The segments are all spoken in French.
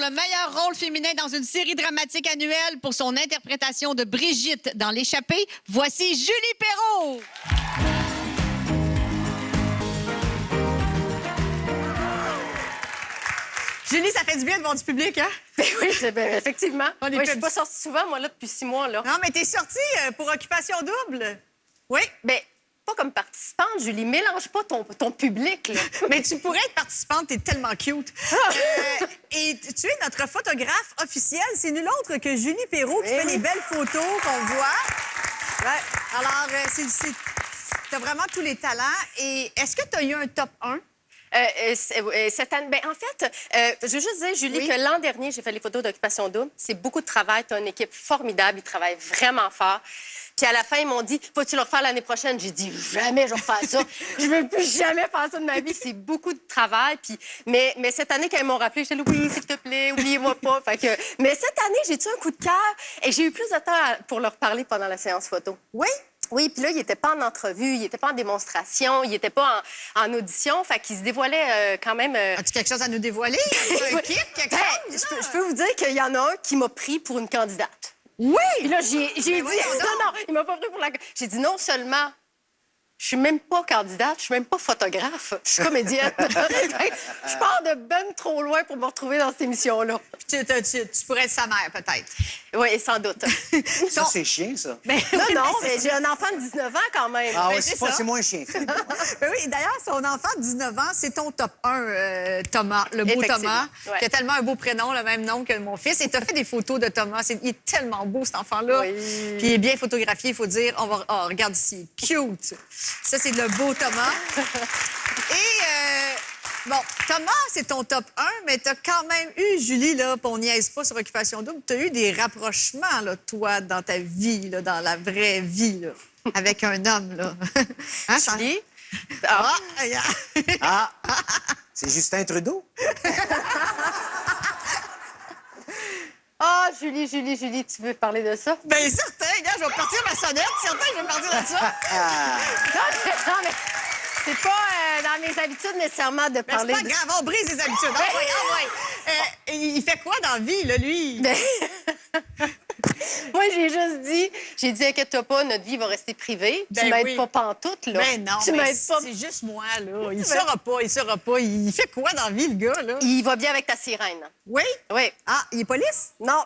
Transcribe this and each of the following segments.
le meilleur rôle féminin dans une série dramatique annuelle pour son interprétation de Brigitte dans L'Échappée. Voici Julie Perrault. Julie, ça fait du bien devant du public, hein? Oui, effectivement. Je ne suis pas sortie souvent, moi, là, depuis 6 mois. Là. Non, mais t'es sortie pour Occupation Double. Oui. Bien, pas comme participante, Julie. Mélange pas ton public, là. Mais tu pourrais être participante, t'es tellement cute. Et tu es notre photographe officielle. C'est nul autre que Julie Perrault qui fait les belles photos qu'on voit. Ouais. Alors, t'as vraiment tous les talents. Et est-ce que tu as eu un top 1? Cette année, en fait, je veux juste dire, Julie, que l'an dernier, j'ai fait les photos d'Occupation Double. C'est beaucoup de travail. Tu as une équipe formidable. Ils travaillent vraiment fort. Puis à la fin, ils m'ont dit, faut-tu le refaire l'année prochaine? J'ai dit, jamais je vais refaire ça. Je veux plus jamais faire ça de ma vie. C'est beaucoup de travail. Puis, mais cette année, quand ils m'ont rappelé, j'étais là, oui, s'il te plaît, oubliez-moi pas. Mais cette année, j'ai-tu un coup de cœur et j'ai eu plus de temps pour leur parler pendant la séance photo. Oui? Oui, puis là, il n'était pas en entrevue, il n'était pas en démonstration, il n'était pas en audition, fait qu'il se dévoilait quand même... As-tu quelque chose à nous dévoiler? Un kit, quelque chose? Je peux vous dire qu'il y en a un qui m'a pris pour une candidate. Oui! Puis là, j'ai dit... Non, il m'a pas pris pour la... J'ai dit non seulement... Je suis même pas candidate, je suis même pas photographe, je suis comédienne. Je pars de ben trop loin pour me retrouver dans cette émission-là. Tu pourrais être sa mère, peut-être. Oui, sans doute. Ça, c'est chiant, ça. Non, mais j'ai un enfant de 19 ans quand même. Ah oui, c'est moins chiant. Oui, d'ailleurs, son enfant de 19 ans, c'est ton top 1, Thomas, le beau Thomas, qui a tellement un beau prénom, le même nom que mon fils. Et tu as fait des photos de Thomas. Il est tellement beau, cet enfant-là. Oui. Puis il est bien photographié, il faut dire. Oh, regarde ici, cute. Ça, c'est le beau Thomas. Et, bon, Thomas, c'est ton top 1, mais tu as quand même eu, Julie, là, on niaise pas sur Occupation Double, tu as eu des rapprochements, là, toi, dans ta vie, là, dans la vraie vie, là, avec un homme, là. Hein, Julie? C'est Justin Trudeau? Ah, Julie, tu veux parler de ça? Bien, certain, gars, je vais partir ma sonnette, certain, je vais partir de ça. Non, mais c'est pas dans mes habitudes nécessairement de parler. C'est pas grave, on brise les habitudes. Il fait quoi dans la vie, là, lui? Moi, j'ai dit, inquiète-toi pas, notre vie va rester privée. Tu m'aides pas pantoute, là. Ben non, tu m'aides pas. C'est juste moi, là. Il saura pas. Il fait quoi dans la vie, le gars, là? Il va bien avec ta sirène. Oui? Oui. Ah, il est police? Non.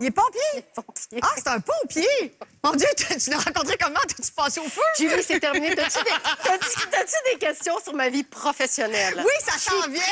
Il est pompier? Il est pompier. Ah, c'est un pompier! Mon Dieu, tu l'as rencontré comment? T'as-tu passé au feu? Julie, c'est terminé. T'as-tu des questions sur ma vie professionnelle? Oui, ça s'en vient.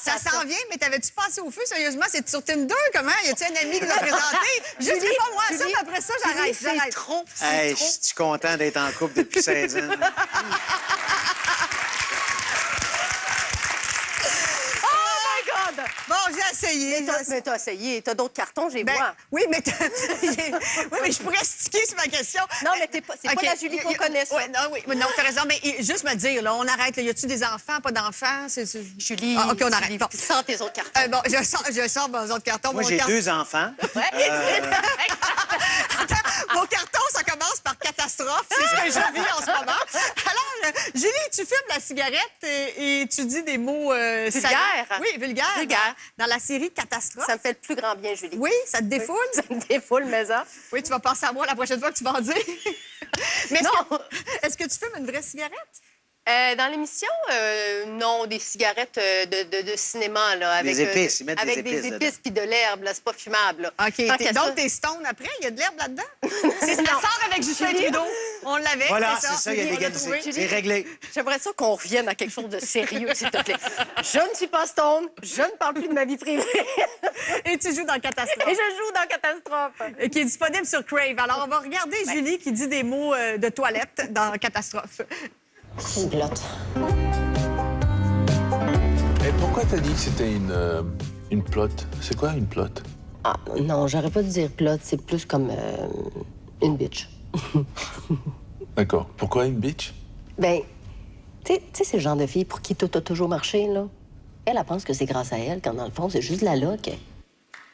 Ça s'en vient, mais t'avais-tu passé au feu, sérieusement? C'est sur Tinder, comment? Y a-tu un ami qui l'a présenté? Juste pas moi, ça, mais après ça, j'arrête. C'est trop. Je suis content d'être en couple depuis 16 ans. Bon, j'ai essayé. Mais t'as essayé. T'as d'autres cartons, j'ai vois. Oui, mais je pourrais sticker sur ma question. Non, mais c'est pas la Julie qu'on connaît, ça. Oui, non, t'as raison. Mais juste me dire, là, on arrête. Là, y a-tu des enfants, pas d'enfants? Julie, OK, on arrête. Bon. Sors tes autres cartons. Bon, je sors mes autres cartons. Moi, j'ai 2 enfants. Mon carton, ça commence par catastrophe. C'est ce que je vis en ce moment. Alors, Julie, tu fumes la cigarette et tu dis des mots... vulgaires. Oui, vulgaires. Dans la série Catastrophe. Ça me fait le plus grand bien, Julie. Oui, ça te défoule? Ça me défoule, mais ça. Oui, tu vas penser à moi la prochaine fois que tu vas en dire. Mais non. Est-ce que tu fumes une vraie cigarette? Dans l'émission, non, des cigarettes de cinéma, là. Avec, des épices, ils mettent avec des épices puis de l'herbe, là. C'est pas fumable, là. OK. Donc, t'es stone après? Il y a de l'herbe là-dedans? C'est la sort avec Justin Trudeau. On l'avait. Voilà, c'est ça, il y a l'égalité. C'est réglé. J'aimerais ça qu'on revienne à quelque chose de sérieux, s'il te plaît. Je ne suis pas stone, je ne parle plus de ma vie privée. Et tu joues dans Catastrophe. Et je joue dans Catastrophe. Et qui est disponible sur Crave. Alors, on va regarder Julie qui dit des mots de toilette dans Catastrophe. C'est une blotte. Et pourquoi t'as dit que c'était une plotte? C'est quoi une plotte? Ah, non, j'aurais pas dû dire plotte, c'est plus comme une bitch. D'accord. Pourquoi une bitch? Ben, tu sais, c'est le genre de fille pour qui tout a toujours marché, là. Elle pense que c'est grâce à elle, quand dans le fond, c'est juste la loque.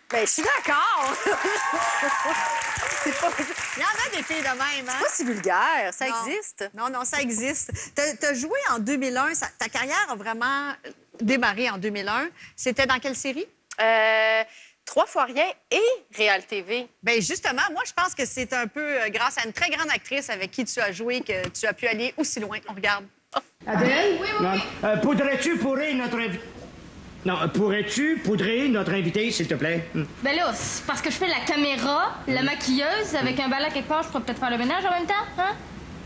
Ben, je suis d'accord! C'est pas... Il y en a des filles de même, hein? C'est pas si vulgaire, ça existe. Non, ça existe. T'as joué en 2001, ta carrière a vraiment démarré en 2001. C'était dans quelle série? 3 fois rien et Réal TV. Bien, justement, moi, je pense que c'est un peu grâce à une très grande actrice avec qui tu as joué que tu as pu aller aussi loin. On regarde. Adèle? Oui. Pourrais-tu poudrer notre invité? Non, pourrais-tu poudrer notre invité, s'il te plaît? Ben là, c'est parce que je fais la caméra, la maquilleuse, avec un balai quelque part, je pourrais peut-être faire le ménage en même temps, hein?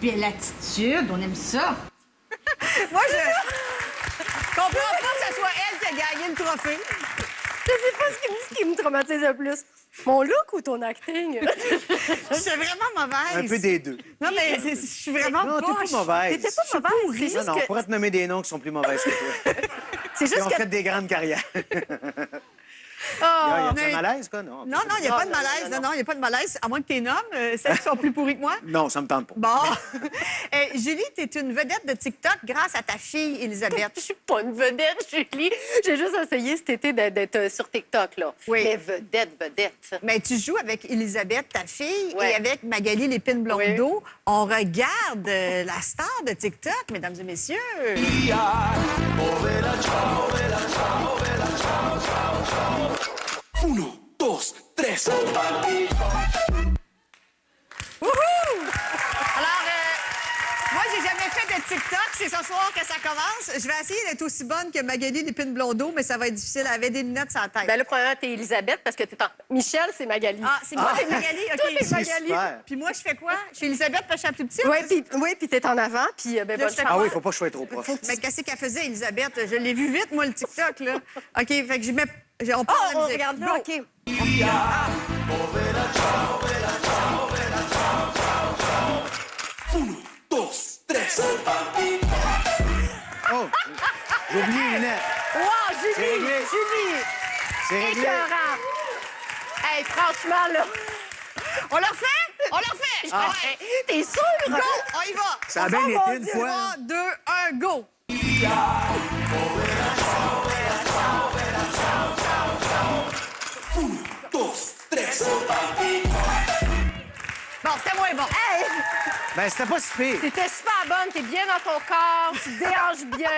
Puis l'attitude, on aime ça. Moi, je comprends pas que ce soit elle qui a gagné le trophée. Je sais pas ce qui me traumatise le plus. Mon look ou ton acting? C'est vraiment mauvaise. Un peu des deux. Non, mais je suis vraiment Non, t'es poche. pas mauvaise. T'étais pas mauvaise. C'est Non, juste non, on que... pourrait te nommer des noms qui sont plus mauvaises que toi. C'est Ils juste ont que... fait des grandes carrières. Oh, Il y a mais- un malaise, quoi? Non, Non, il n'y a pas de malaise. Non, il n'y a pas de malaise. À moins que tu nommes, celles qui sont plus pourries que moi. Non, ça me tente pas. Bon. Julie, tu es une vedette de TikTok grâce à ta fille, Elisabeth. Je suis pas une vedette, Julie. J'ai juste essayé cet été d'être sur TikTok, là. Oui. Mais vedette. Mais tu joues avec Elisabeth, ta fille, Ouais. et avec Magali Lépine-Blondeau. On regarde la star de TikTok, mesdames et messieurs. Uno, dos, tres. Wouhou! Alors, moi, j'ai jamais fait de TikTok. C'est ce soir que ça commence. Je vais essayer d'être aussi bonne que Magali Lépine-Blondeau, mais ça va être difficile. Elle avait des lunettes sur la tête. Ben là, premièrement, t'es Elisabeth parce que t'es en... Michel, c'est Magali. Ah, c'est moi, c'est Magali? OK. Toi, t'es C'est Magali. super. Puis moi, je fais quoi? Je suis Elisabeth parce que je suis la plus petite? Oui, puis t'es en avant, puis ben, bonne je fais chance. Ah oui, faut pas que je sois trop proche. Mais qu'est-ce qu'elle faisait, Elisabeth? Je l'ai vu vite, moi, le TikTok, là. OK, fait que je mets... On Oh, parle de la on musique. regarde là, Go. OK. Uno, dos, tres. Oh, j'ai oublié les lunettes. Wow, C'est Julie! réglé. Julie! C'est réglé. Écœurant! Hey, franchement, là... On le refait? On le refait! Ah, Ouais. T'es sûre? Go! On y va! Ça a bien Oh, été mon une Dieu. fois. 3, 2, 1, go! Uno, dos, tres. Bon, c'était moins bon. Hey! Ben, c'était pas si pire. T'étais super bonne, t'es bien dans ton corps, tu te déhanches bien.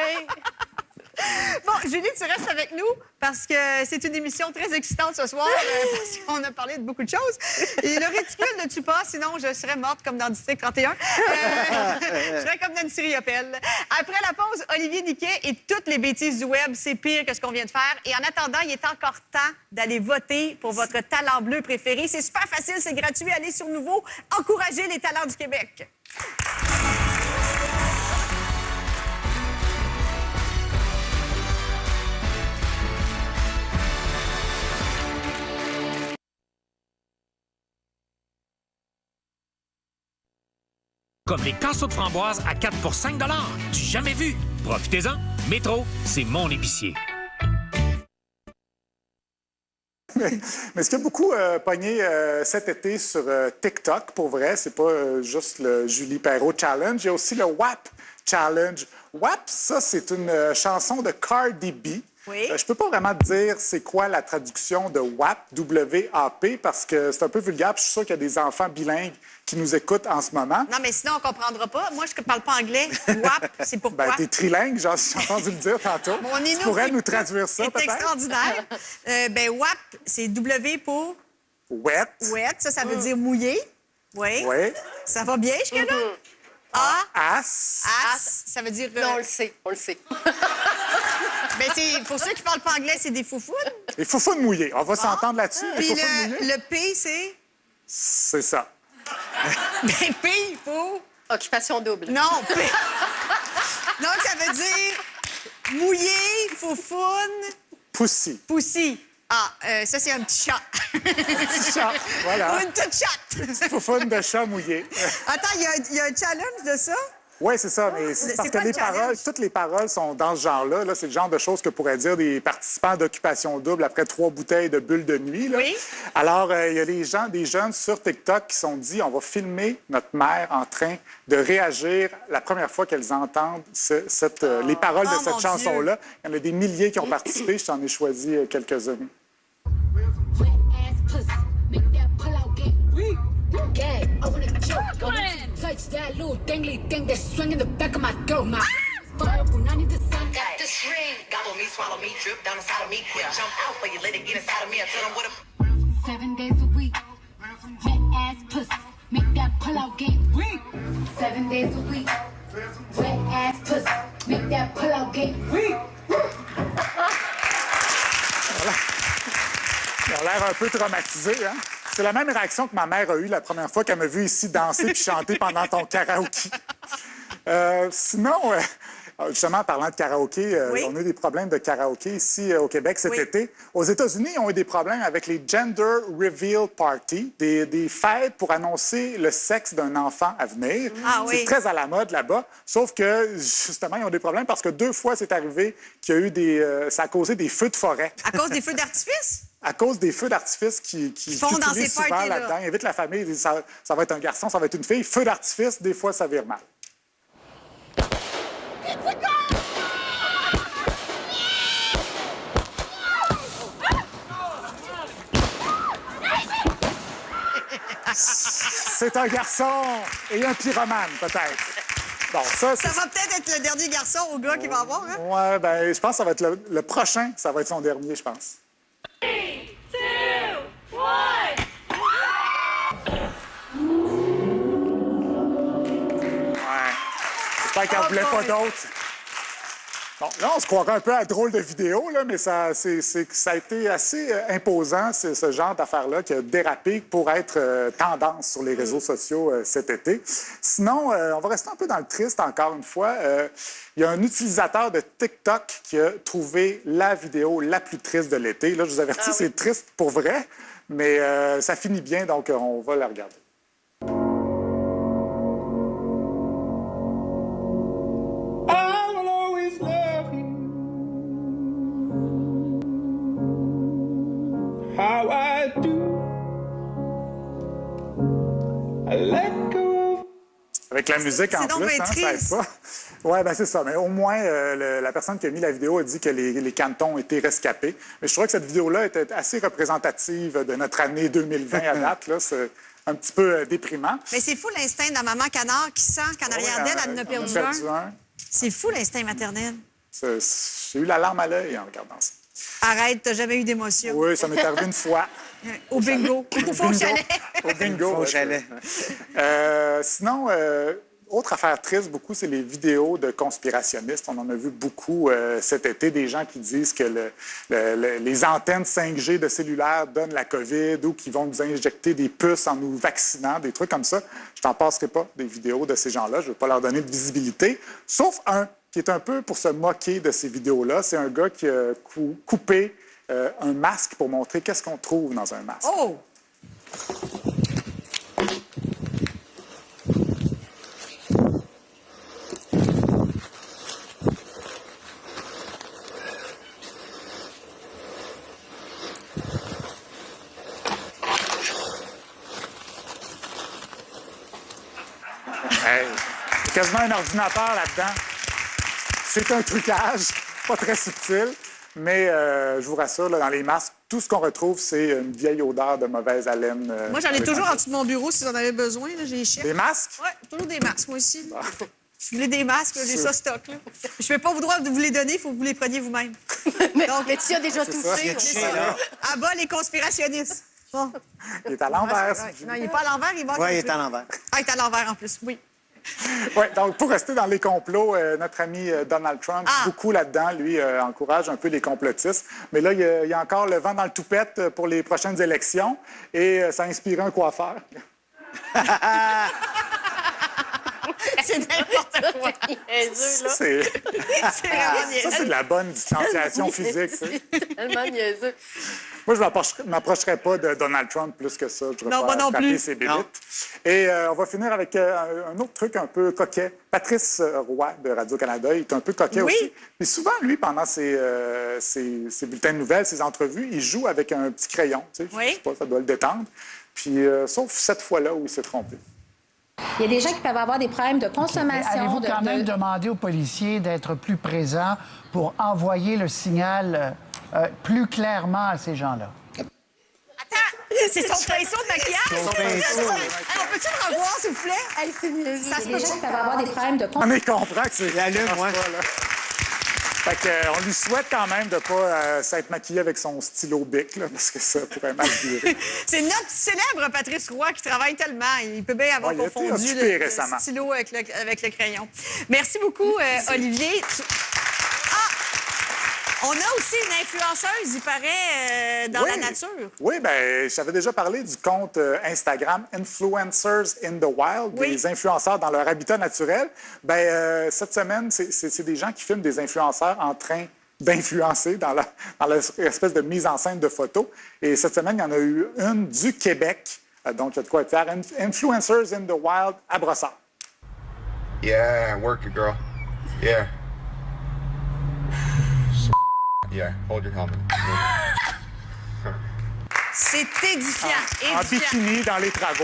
Bon, Julie, tu restes avec nous parce que c'est une émission très excitante ce soir parce qu'on a parlé de beaucoup de choses. Et le ridicule ne tue pas, sinon je serais morte comme dans District 31. Je serais comme Nancy Riopelle. Après la pause, Olivier Niquet et toutes les bêtises du web, c'est pire que ce qu'on vient de faire. Et en attendant, il est encore temps d'aller voter pour votre talent bleu préféré. C'est super facile, c'est gratuit. Allez sur Nouveau, encouragez les talents du Québec. Comme les casseaux de framboises à 4 pour 5 $. Du jamais vu. Profitez-en. Métro, c'est mon épicier. Mais ce qui a beaucoup pogné cet été sur TikTok, pour vrai, c'est pas juste le Julie Perrault Challenge, il y a aussi le WAP Challenge. WAP, ça, c'est une chanson de Cardi B. Oui. Je peux pas vraiment te dire c'est quoi la traduction de WAP, W-A-P, parce que c'est un peu vulgaire, puis je suis sûr qu'il y a des enfants bilingues qui nous écoutent en ce moment. Non, mais sinon, on comprendra pas. Moi, je ne parle pas anglais. WAP, c'est pourquoi? Ben, t'es trilingue, j'ai entendu le dire tantôt. Mon Tu Inou pourrais qui- nous traduire ça, C'est peut-être? extraordinaire. Ben, WAP, c'est W pour Wet. wet. Ça veut dire mouillé. Oui. Oui. Ça va bien jusque-là? A, As. as, ça veut dire... Non, on le sait, on le sait. Ben, c'est, pour ceux qui parlent pas anglais, c'est des foufounes. Les foufounes mouillées. On va s'entendre là-dessus. Les Puis foufounes mouillées. le P, c'est... C'est ça. Ben, P pour... Occupation double. Non, P. Donc, ça veut dire mouillé, foufoune, Poussy. poussi. Ah, ça, c'est un petit chat. Petit chat. Voilà. Ou une petite chatte. Foufoune de chat mouillé. Attends, il y a un challenge de ça? Oui, c'est ça, mais c'est C'est parce quoi que le les paroles, challenge? toutes les paroles sont dans ce genre-là. Là, c'est le genre de choses que pourraient dire des participants d'Occupation Double après 3 bouteilles de bulles de nuit. Là. Oui. Alors, il y a des jeunes sur TikTok qui se sont dit, on va filmer notre mère en train de réagir la première fois qu'elles entendent les paroles de Oh, mon cette chanson-là. Il y en a des milliers qui ont participé. Je t'en ai choisi quelques-unes. Touch that little dangly thing that's swinging the back of my throat. My fire punani the sun. Got the 7 days a week, wet ass pussy, make that pull out game weak. 7 days a week, wet ass pussy, make that pull out game weak. Ils ont l'air un peu traumatisés, hein? C'est la même réaction que ma mère a eue la première fois qu'elle m'a vu ici danser puis chanter pendant ton karaoké. Sinon, justement, en parlant de karaoké, on a eu des problèmes de karaoké ici au Québec cet été. Aux États-Unis, ils ont eu des problèmes avec les Gender Reveal Party, des fêtes pour annoncer le sexe d'un enfant à venir. C'est très à la mode là-bas. Sauf que, justement, ils ont des problèmes parce que 2 fois, c'est arrivé qu'il y a eu ça a causé des feux de forêt. À cause des feux d'artifice? À cause des feux d'artifice qui font dans ces souvent là-dedans. Ils invitent la famille, ils disent, ça va être un garçon, ça va être une fille. Feu d'artifice, des fois, ça vire mal. C'est un garçon et un pyromane, peut-être. Bon, ça va peut-être être le dernier garçon au gars qui va avoir, hein? Ouais, ben, je pense que ça va être le prochain, ça va être son dernier, je pense. 3, 2, 1. Ouais. J'espère qu'elle ne voulait pas d'autres. Bon, là, on se croirait un peu à drôle de vidéo, là, mais ça a été assez imposant, ce genre d'affaire-là, qui a dérapé pour être tendance sur les réseaux sociaux cet été. Sinon, on va rester un peu dans le triste encore une fois. Il y a un utilisateur de TikTok qui a trouvé la vidéo la plus triste de l'été. Là, je vous avertis, c'est triste pour vrai, mais ça finit bien, donc on va la regarder. How I do. I let go. Avec la musique en plus, hein, ça aide pas. Oui, ben c'est ça. Mais au moins, la personne qui a mis la vidéo a dit que les cantons ont été rescapés. Mais je trouvais que cette vidéo-là était assez représentative de notre année 2020 à date. Là, c'est un petit peu déprimant. Mais c'est fou l'instinct de la maman canard qui sent qu'en arrière d'elle, elle en a perdu un. C'est fou l'instinct maternel. J'ai eu la larme à l'œil en regardant ça. Arrête, t'as jamais eu d'émotion. Oui, ça m'est arrivé une fois. Au bingo. Au faux chalet. Au bingo. Au chalet. Sinon, autre affaire triste, beaucoup, c'est les vidéos de conspirationnistes. On en a vu beaucoup cet été, des gens qui disent que les antennes 5G de cellulaire donnent la COVID ou qui vont nous injecter des puces en nous vaccinant, des trucs comme ça. Je t'en passerai pas des vidéos de ces gens-là. Je ne veux pas leur donner de visibilité, sauf un qui est un peu pour se moquer de ces vidéos-là. C'est un gars qui a coupé un masque pour montrer qu'est-ce qu'on trouve dans un masque. Oh! Hey, il y a quasiment un ordinateur là-dedans. C'est un trucage, pas très subtil, mais je vous rassure, là, dans les masques, tout ce qu'on retrouve, c'est une vieille odeur de mauvaise haleine. Moi, j'en ai toujours en dessous de mon bureau si vous en avez besoin. J'ai cherché. Des masques? Oui, toujours des masques, moi aussi. Si vous voulez des masques, j'ai ça stock. Là. Je ne vais pas vous droit de vous les donner, il faut que vous les preniez vous-même. Mais tu as déjà touché. À bas, les conspirationnistes. Bon. Il est à l'envers. Non, il n'est pas à l'envers, il va. Oui, il est à l'envers. Ah, il est à l'envers en plus, oui. Oui, donc pour rester dans les complots, notre ami Donald Trump, beaucoup là-dedans, lui, encourage un peu les complotistes. Mais là, il y a encore le vent dans le toupette pour les prochaines élections et ça a inspiré un coiffeur. C'est n'importe quoi. C'est ça, c'est de la bonne distanciation physique. C'est tellement niaiseux. Moi, je ne m'approcherais pas de Donald Trump plus que ça. Je ne voudrais pas frapper ses bébites. Et on va finir avec un autre truc un peu coquet. Patrice Roy de Radio-Canada, il est un peu coquet aussi. Mais souvent, lui, pendant ses bulletins de nouvelles, ses entrevues, il joue avec un petit crayon. Tu sais, je sais pas, ça doit le détendre. Puis, sauf cette fois-là où il s'est trompé. Il y a des gens qui peuvent avoir des problèmes de consommation. Allez-vous quand même demander aux policiers d'être plus présents pour envoyer le signal plus clairement à ces gens-là? Attends, c'est son pinceau de maquillage? Son pinceau. On peut-tu le revoir, s'il vous plaît? Il y a des gens qui peuvent avoir des problèmes de consommation. On comprend que c'est l'allume, moi. Fait que, on lui souhaite quand même de ne pas s'être maquillé avec son stylo Bic, là, parce que ça pourrait mal durer. C'est notre célèbre Patrice Roy qui travaille tellement. Il peut bien avoir confondu le stylo avec le crayon. Merci beaucoup, Olivier. On a aussi une influenceuse, il paraît, dans la nature. Oui, bien, j'avais déjà parlé du compte Instagram Influencers in the Wild, des influenceurs dans leur habitat naturel. Bien, cette semaine, c'est des gens qui filment des influenceurs en train d'influencer dans l'espèce de mise en scène de photos. Et cette semaine, il y en a eu une du Québec. Donc, il y a de quoi faire. Influencers in the Wild à Brossard. Yeah, work it, girl. Yeah. Yeah, hold your helmet. C'est édifiant. En bikini dans les travaux.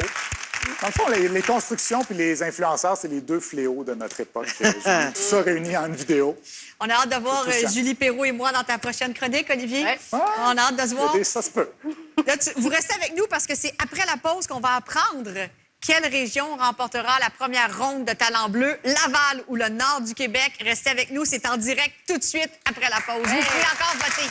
Dans le fond, les constructions puis les influenceurs, c'est les deux fléaux de notre époque. Tout ça réuni en une vidéo. On a hâte de voir Julie Perrault et moi dans ta prochaine chronique, Olivier. Ouais. On a hâte de se voir. Ça se peut. Là, vous restez avec nous parce que c'est après la pause qu'on va apprendre quelle région remportera la première ronde de Talent Bleu, Laval ou le nord du Québec. Restez avec nous, c'est en direct tout de suite après la pause. Vous pouvez encore voter.